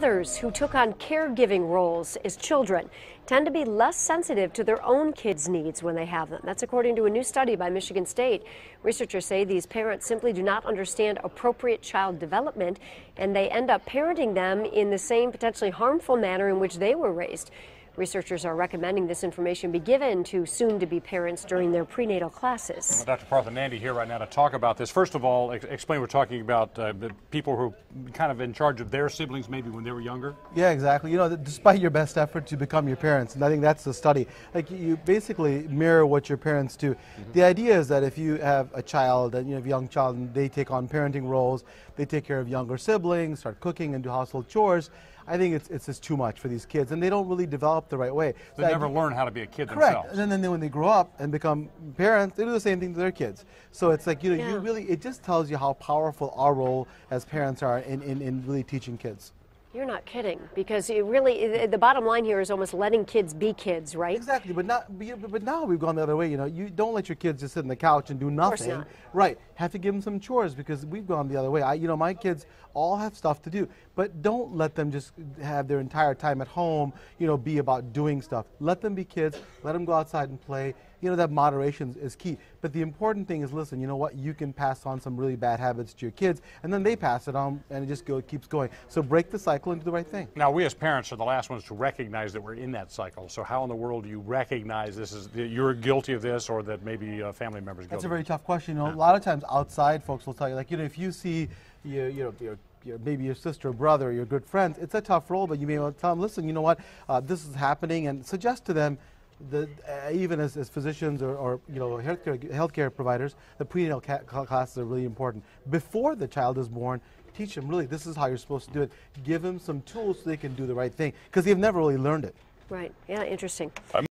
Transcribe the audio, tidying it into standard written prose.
Mothers who took on caregiving roles as children tend to be less sensitive to their own kids' needs when they have them. That's according to a new study by Michigan State. Researchers say these parents simply do not understand appropriate child development, and they end up parenting them in the same potentially harmful manner in which they were raised. Researchers are recommending this information be given to soon-to-be parents during their prenatal classes. Well, Dr. Partha here right now to talk about this. First of all, explain we're talking about the people who are kind of in charge of their siblings maybe when they were younger. Yeah, exactly. You know, despite your best effort to become your parents, and I think that's the study, like you basically mirror what your parents do. The idea is that if you have a child, and you have a young child, and they take on parenting roles, they take care of younger siblings, start cooking and do household chores, I think it's just too much for these kids, and they don't really develop the right way. They never learn how to be a kid Correct. themselves. And then when they grow up and become parents, they do the same thing to their kids. So it's like, you know, it just tells you how powerful our role as parents are in really teaching kids. You're not kidding, because it really, the bottom line here is almost letting kids be kids, right? Exactly, but now we've gone the other way. You know, you don't let your kids just sit on the couch and do nothing. Of course not. Right, have to give them some chores, because we've gone the other way. You know, my kids all have stuff to do, but don't let them just have their entire time at home, you know, be about doing stuff. Let them be kids, let them go outside and play. You know, that moderation is key. But the important thing is, listen, you know what, you can pass on some really bad habits to your kids, and then they pass it on, and it just keeps going. So break the cycle and do the right thing. Now, we as parents are the last ones to recognize that we're in that cycle. So how in the world do you recognize this is you're guilty of this, or that maybe family members guilty? That's a very tough question. You know, a lot of times outside folks will tell you, like, you know, if you see maybe your sister or brother or your good friends, it's a tough role, but you may want to tell them, listen, you know what, this is happening, and suggest to them that even as physicians or you know, healthcare providers, the prenatal classes are really important. Before the child is born, teach them really this is how you're supposed to do it. Give them some tools so they can do the right thing, because they've never really learned it. Right. Yeah, interesting.